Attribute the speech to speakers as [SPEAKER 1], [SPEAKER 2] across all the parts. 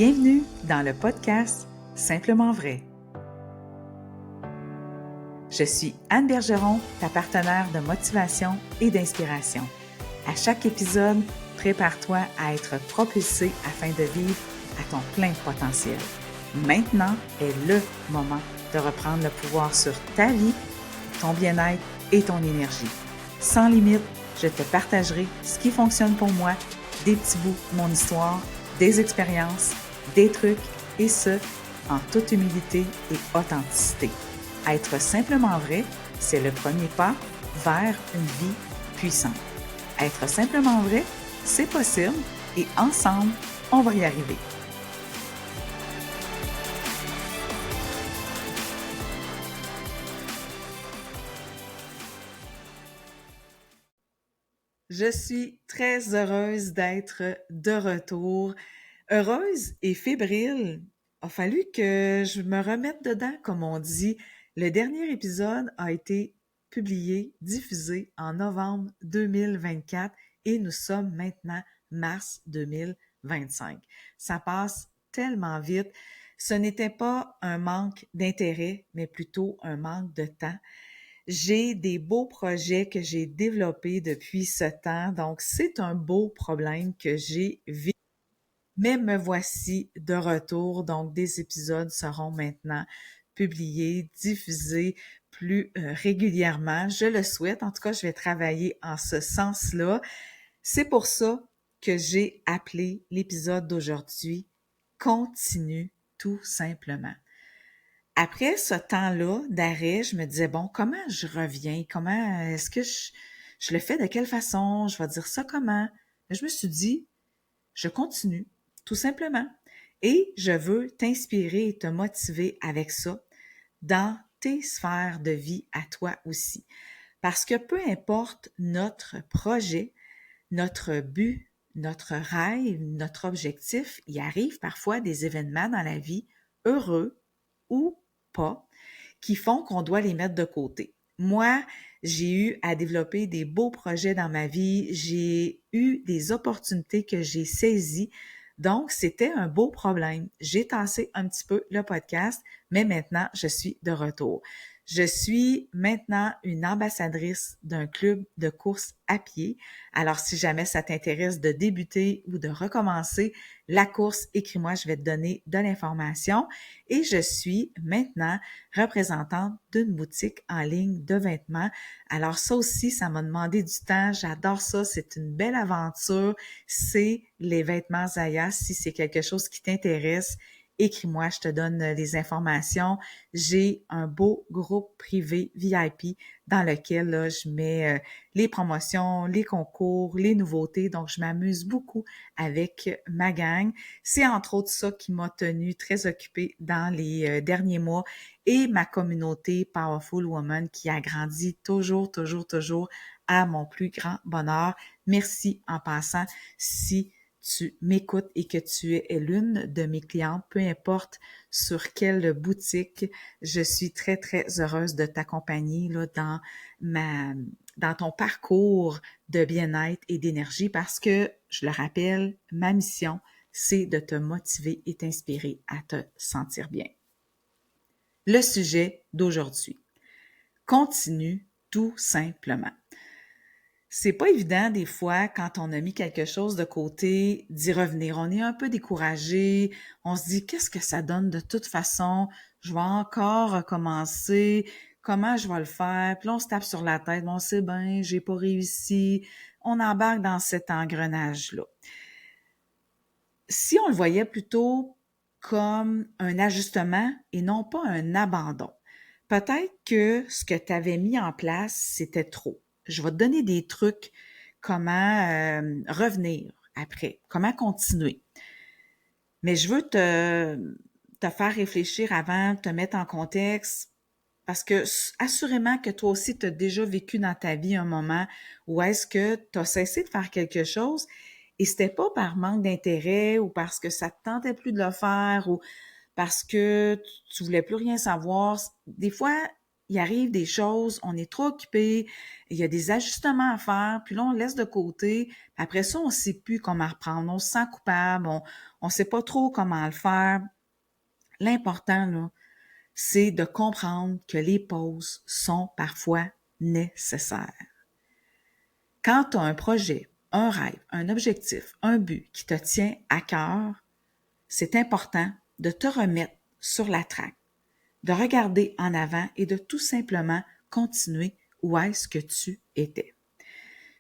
[SPEAKER 1] Bienvenue dans le podcast Simplement vrai. Je suis Anne Bergeron, ta partenaire de motivation et d'inspiration. À chaque épisode, prépare-toi à être propulsé afin de vivre à ton plein potentiel. Maintenant est le moment de reprendre le pouvoir sur ta vie, ton bien-être et ton énergie. Sans limite, je te partagerai ce qui fonctionne pour moi, des petits bouts de mon histoire, des expériences, des trucs, et ce, en toute humilité et authenticité. Être simplement vrai, c'est le premier pas vers une vie puissante. Être simplement vrai, c'est possible et ensemble, on va y arriver. Je suis très heureuse d'être de retour. Heureuse et fébrile. Il a fallu que je me remette dedans, comme on dit. Le dernier épisode a été publié, diffusé en novembre 2024 et nous sommes maintenant mars 2025. Ça passe tellement vite. Ce n'était pas un manque d'intérêt, mais plutôt un manque de temps. J'ai des beaux projets que j'ai développés depuis ce temps, donc c'est un beau problème que j'ai vécu. Mais me voici de retour, donc des épisodes seront maintenant publiés, diffusés plus régulièrement. Je le souhaite, en tout cas, je vais travailler en ce sens-là. C'est pour ça que j'ai appelé l'épisode d'aujourd'hui Continue tout simplement. Après ce temps-là d'arrêt, je me disais, bon, comment je reviens? Comment est-ce que je le fais? De quelle façon? Je vais dire ça comment? Mais je me suis dit, je continue, tout simplement. Et je veux t'inspirer et te motiver avec ça dans tes sphères de vie à toi aussi. Parce que peu importe notre projet, notre but, notre rêve, notre objectif, il arrive parfois des événements dans la vie, heureux ou pas, qui font qu'on doit les mettre de côté. Moi, j'ai eu à développer des beaux projets dans ma vie, j'ai eu des opportunités que j'ai saisies, donc c'était un beau problème. J'ai tassé un petit peu le podcast, mais maintenant, je suis de retour. Je suis maintenant une ambassadrice d'un club de course à pied. Alors, si jamais ça t'intéresse de débuter ou de recommencer la course, écris-moi, je vais te donner de l'information. Et je suis maintenant représentante d'une boutique en ligne de vêtements. Alors ça aussi, ça m'a demandé du temps. J'adore ça. C'est une belle aventure. C'est les vêtements Zaya. Si c'est quelque chose qui t'intéresse, écris-moi, je te donne les informations. J'ai un beau groupe privé VIP dans lequel là, je mets les promotions, les concours, les nouveautés. Donc, je m'amuse beaucoup avec ma gang. C'est entre autres ça qui m'a tenue très occupée dans les derniers mois et ma communauté Powerful Woman qui a grandi toujours à mon plus grand bonheur. Merci en passant si tu m'écoutes et que tu es l'une de mes clientes, peu importe sur quelle boutique, je suis très heureuse de t'accompagner là dans ton parcours de bien-être et d'énergie parce que, je le rappelle, ma mission, c'est de te motiver et t'inspirer à te sentir bien. Le sujet d'aujourd'hui. Continue tout simplement. C'est pas évident des fois quand on a mis quelque chose de côté d'y revenir. On est un peu découragé, on se dit qu'est-ce que ça donne de toute façon, je vais encore recommencer, comment je vais le faire? Puis là, on se tape sur la tête, bon c'est bien, j'ai pas réussi. On embarque dans cet engrenage-là. Si on le voyait plutôt comme un ajustement et non pas un abandon, peut-être que ce que tu avais mis en place, c'était trop. Je vais te donner des trucs, comment revenir après, comment continuer. Mais je veux te faire réfléchir avant, te mettre en contexte, parce que assurément que toi aussi, tu as déjà vécu dans ta vie un moment où est-ce que tu as cessé de faire quelque chose et c'était pas par manque d'intérêt ou parce que ça te tentait plus de le faire ou parce que tu voulais plus rien savoir. Des fois, il arrive des choses, on est trop occupé, il y a des ajustements à faire, puis là, on laisse de côté. Après ça, on ne sait plus comment reprendre, on se sent coupable, on ne sait pas trop comment le faire. L'important, là, c'est de comprendre que les pauses sont parfois nécessaires. Quand tu as un projet, un rêve, un objectif, un but qui te tient à cœur, c'est important de te remettre sur la traque, de regarder en avant et de tout simplement continuer où est-ce que tu étais.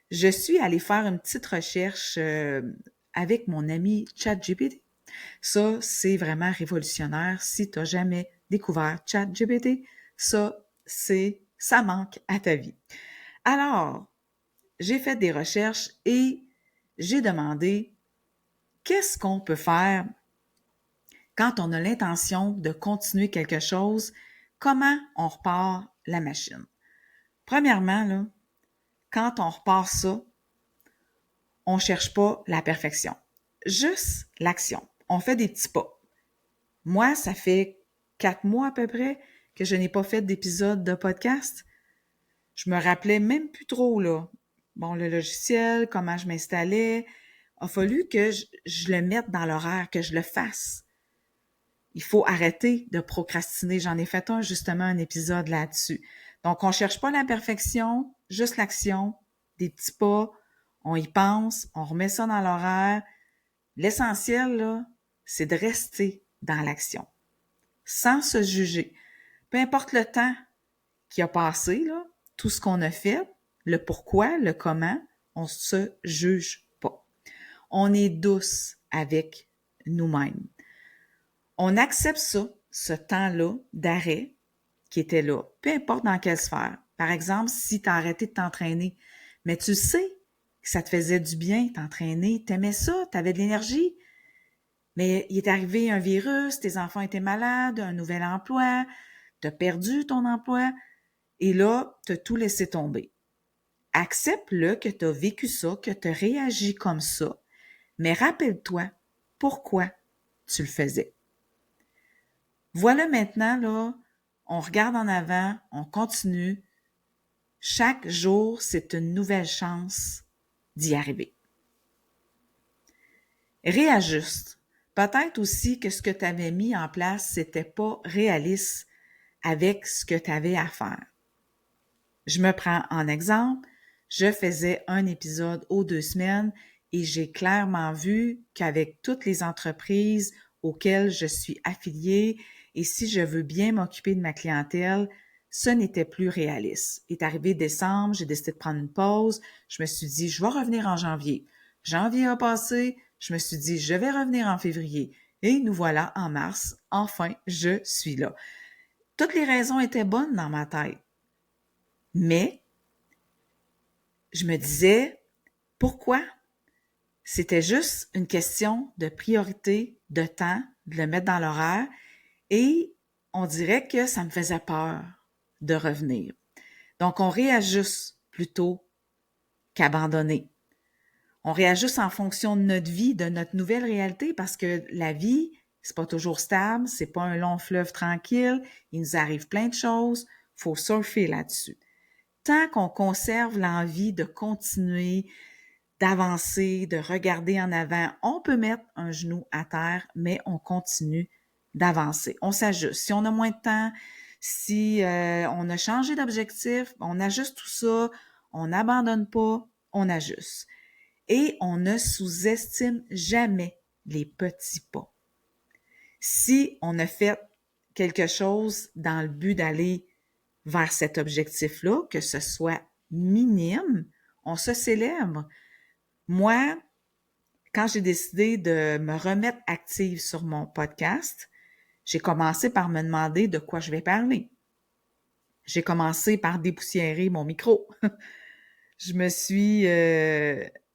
[SPEAKER 1] Je suis allée faire une petite recherche avec mon ami ChatGPT. Ça, c'est vraiment révolutionnaire. Si tu n'as jamais découvert ChatGPT, ça manque à ta vie. Alors, j'ai fait des recherches et j'ai demandé qu'est-ce qu'on peut faire quand on a l'intention de continuer quelque chose, comment on repart la machine. Premièrement, là, quand on repart ça, on ne cherche pas la perfection, juste l'action. On fait des petits pas. Moi, ça fait 4 mois à peu près que je n'ai pas fait d'épisode de podcast. Je me rappelais même plus trop, là. Bon, le logiciel, comment je m'installais. Il a fallu que je le mette dans l'horaire, que je le fasse. Il faut arrêter de procrastiner. J'en ai fait justement, un épisode là-dessus. Donc, on ne cherche pas la perfection, juste l'action, des petits pas. On y pense, on remet ça dans l'horaire. L'essentiel, là, c'est de rester dans l'action, sans se juger. Peu importe le temps qui a passé, là, tout ce qu'on a fait, le pourquoi, le comment, on ne se juge pas. On est douce avec nous-mêmes. On accepte ça, ce temps-là d'arrêt qui était là, peu importe dans quelle sphère. Par exemple, si tu as arrêté de t'entraîner, mais tu sais que ça te faisait du bien t'entraîner, tu aimais ça, tu avais de l'énergie, mais il est arrivé un virus, tes enfants étaient malades, un nouvel emploi, tu as perdu ton emploi, et là, tu as tout laissé tomber. Accepte-le que tu as vécu ça, que tu as réagi comme ça, mais rappelle-toi pourquoi tu le faisais. Voilà maintenant, là, on regarde en avant, on continue. Chaque jour, c'est une nouvelle chance d'y arriver. Réajuste. Peut-être aussi que ce que tu avais mis en place, c'était pas réaliste avec ce que tu avais à faire. Je me prends en exemple, je faisais un épisode aux 2 semaines et j'ai clairement vu qu'avec toutes les entreprises auxquelles je suis affiliée et si je veux bien m'occuper de ma clientèle, ce n'était plus réaliste. Est arrivé décembre, j'ai décidé de prendre une pause. Je me suis dit, je vais revenir en janvier. Janvier a passé, je me suis dit, je vais revenir en février. Et nous voilà en mars. Enfin, je suis là. Toutes les raisons étaient bonnes dans ma tête. Mais je me disais, pourquoi? C'était juste une question de priorité, de temps, de le mettre dans l'horaire et on dirait que ça me faisait peur de revenir. Donc, on réajuste plutôt qu'abandonner. On réajuste en fonction de notre vie, de notre nouvelle réalité parce que la vie, c'est pas toujours stable, c'est pas un long fleuve tranquille, il nous arrive plein de choses, faut surfer là-dessus. Tant qu'on conserve l'envie de continuer, d'avancer, de regarder en avant, on peut mettre un genou à terre, mais on continue d'avancer. On s'ajuste. Si on a moins de temps, si on a changé d'objectif, on ajuste tout ça, on n'abandonne pas, on ajuste. Et on ne sous-estime jamais les petits pas. Si on a fait quelque chose dans le but d'aller vers cet objectif-là, que ce soit minime, on se célèbre. Moi, quand j'ai décidé de me remettre active sur mon podcast, j'ai commencé par me demander de quoi je vais parler. J'ai commencé par dépoussiérer mon micro. Je me suis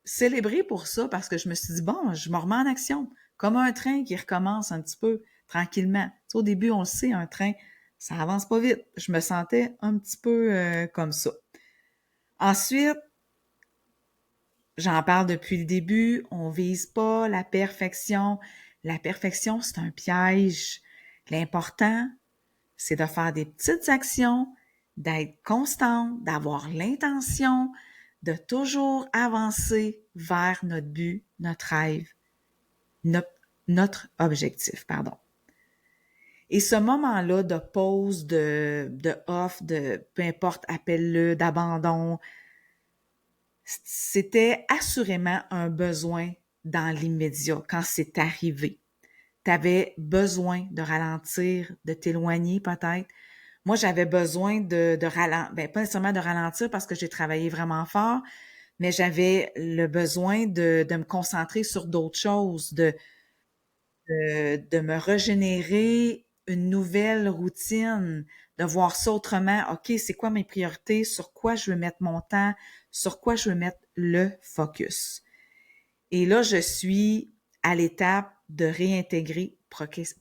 [SPEAKER 1] célébrée pour ça parce que je me suis dit, bon, je me remets en action, comme un train qui recommence un petit peu tranquillement. Tu sais, au début, on le sait, un train, ça avance pas vite. Je me sentais un petit peu comme ça. Ensuite, j'en parle depuis le début, on vise pas la perfection. La perfection, c'est un piège. L'important, c'est de faire des petites actions, d'être constante, d'avoir l'intention de toujours avancer vers notre but, notre rêve, notre objectif, pardon. Et ce moment-là de pause, de off, de peu importe, appelle-le, d'abandon, c'était assurément un besoin dans l'immédiat quand c'est arrivé. Tu avais besoin de ralentir, de t'éloigner peut-être. Moi, j'avais besoin de ralentir, pas nécessairement de ralentir parce que j'ai travaillé vraiment fort, mais j'avais le besoin de me concentrer sur d'autres choses, de me régénérer une nouvelle routine, de voir ça autrement. OK, c'est quoi mes priorités? Sur quoi je veux mettre mon temps? Sur quoi je veux mettre le focus? Et là, je suis à l'étape de réintégrer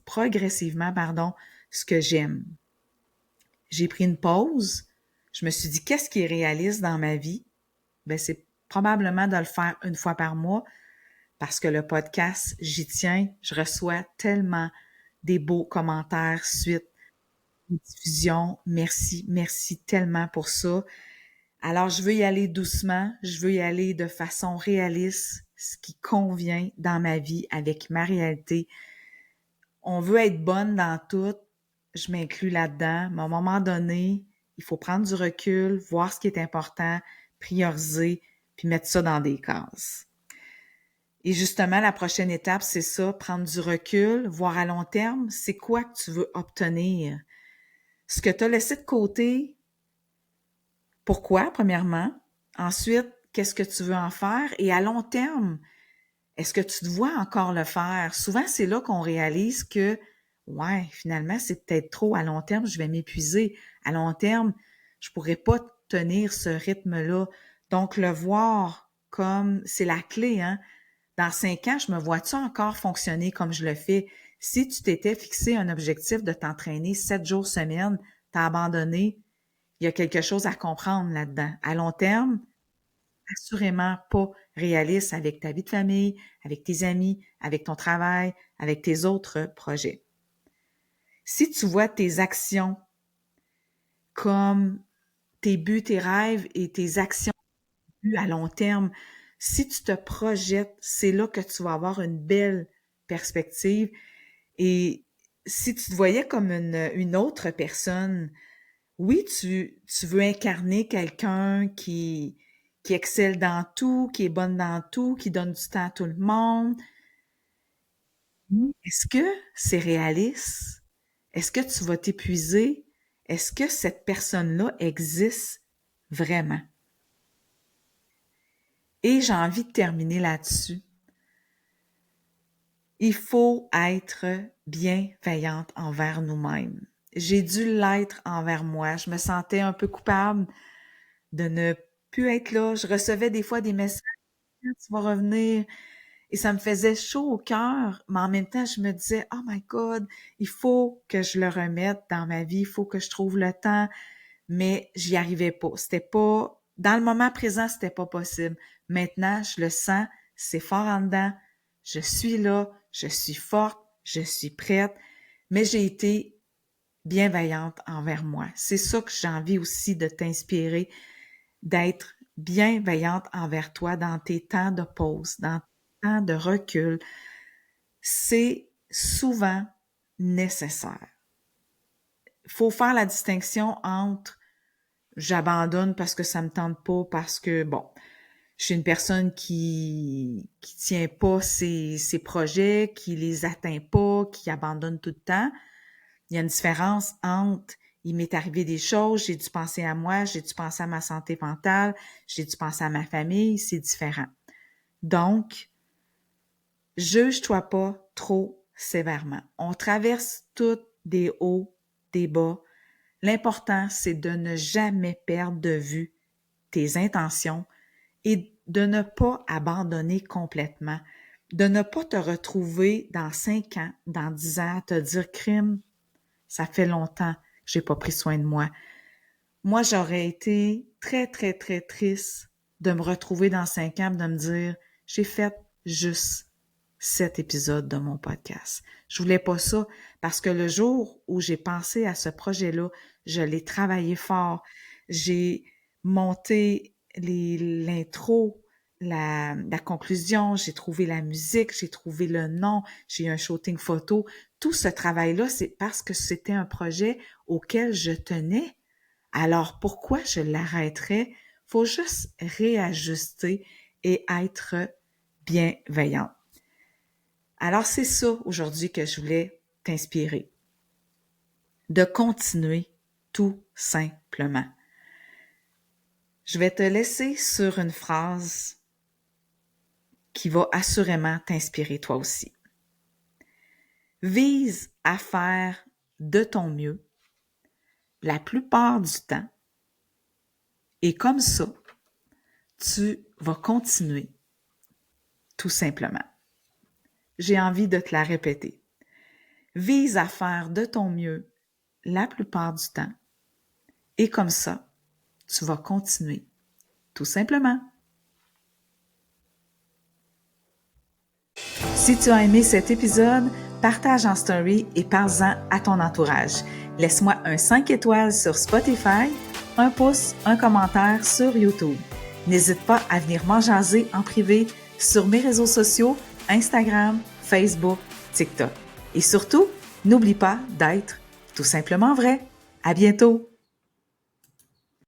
[SPEAKER 1] progressivement, ce que j'aime. J'ai pris une pause. Je me suis dit, qu'est-ce qui est réaliste dans ma vie? C'est probablement de le faire une fois par mois parce que le podcast, j'y tiens. Je reçois tellement des beaux commentaires suite aux diffusions. Merci, merci tellement pour ça. Alors, je veux y aller doucement. Je veux y aller de façon réaliste, ce qui convient dans ma vie avec ma réalité. On veut être bonne dans tout. Je m'inclus là-dedans. Mais à un moment donné, il faut prendre du recul, voir ce qui est important, prioriser, puis mettre ça dans des cases. Et justement, la prochaine étape, c'est ça, prendre du recul, voir à long terme, c'est quoi que tu veux obtenir. Ce que tu as laissé de côté, pourquoi, premièrement? Ensuite, qu'est-ce que tu veux en faire? Et à long terme, est-ce que tu te vois encore le faire? Souvent, c'est là qu'on réalise que, ouais, finalement, c'est peut-être trop. À long terme, je vais m'épuiser. À long terme, je pourrais pas tenir ce rythme-là. Donc, le voir comme, c'est la clé, hein? Dans 5 ans, je me vois-tu encore fonctionner comme je le fais? Si tu t'étais fixé un objectif de t'entraîner 7 jours semaine, t'as abandonné, il y a quelque chose à comprendre là-dedans. À long terme, assurément pas réaliste avec ta vie de famille, avec tes amis, avec ton travail, avec tes autres projets. Si tu vois tes actions comme tes buts, tes rêves et tes actions à long terme, si tu te projettes, c'est là que tu vas avoir une belle perspective. Et si tu te voyais comme une autre personne, oui, tu veux incarner quelqu'un qui excelle dans tout, qui est bonne dans tout, qui donne du temps à tout le monde. Est-ce que c'est réaliste? Est-ce que tu vas t'épuiser? Est-ce que cette personne-là existe vraiment? Et j'ai envie de terminer là-dessus. Il faut être bienveillante envers nous-mêmes. J'ai dû l'être envers moi. Je me sentais un peu coupable de ne plus être là. Je recevais des fois des messages, tu vas revenir. Et ça me faisait chaud au cœur, mais en même temps, je me disais, oh my God, il faut que je le remette dans ma vie, il faut que je trouve le temps, mais j'y arrivais pas. C'était pas, dans le moment présent, c'était pas possible. Maintenant, je le sens, c'est fort en dedans, je suis là, je suis forte, je suis prête, mais j'ai été bienveillante envers moi. C'est ça que j'ai envie aussi de t'inspirer, d'être bienveillante envers toi dans tes temps de pause, dans tes temps de recul. C'est souvent nécessaire. Il faut faire la distinction entre j'abandonne parce que ça me tente pas, parce que, bon, je suis une personne qui tient pas ses projets, qui les atteint pas, qui abandonne tout le temps. Il y a une différence entre il m'est arrivé des choses, j'ai dû penser à moi, j'ai dû penser à ma santé mentale, j'ai dû penser à ma famille, c'est différent. Donc, juge-toi pas trop sévèrement. On traverse toutes des hauts, des bas. L'important, c'est de ne jamais perdre de vue tes intentions et de ne pas abandonner complètement, de ne pas te retrouver dans 5 ans, dans 10 ans, à te dire crime, ça fait longtemps que j'ai pas pris soin de moi. Moi, j'aurais été très, très, très triste de me retrouver dans 5 ans, de me dire j'ai fait juste cet épisode de mon podcast. Je voulais pas ça parce que le jour où j'ai pensé à ce projet-là, je l'ai travaillé fort. J'ai monté l'intro, la conclusion, j'ai trouvé la musique, j'ai trouvé le nom, j'ai eu un shooting photo. Tout ce travail-là, c'est parce que c'était un projet auquel je tenais. Alors pourquoi je l'arrêterais? Faut juste réajuster et être bienveillant. Alors c'est ça aujourd'hui que je voulais t'inspirer. De continuer tout simplement. Je vais te laisser sur une phrase qui va assurément t'inspirer toi aussi. Vise à faire de ton mieux la plupart du temps et comme ça, tu vas continuer tout simplement. J'ai envie de te la répéter. Vise à faire de ton mieux la plupart du temps et comme ça, tu vas continuer tout simplement. Si tu as aimé cet épisode, partage en story et parle-en à ton entourage. Laisse-moi un 5 étoiles sur Spotify, un pouce, un commentaire sur YouTube. N'hésite pas à venir m'en jaser en privé sur mes réseaux sociaux, Instagram, Facebook, TikTok. Et surtout, n'oublie pas d'être tout simplement vrai. À bientôt!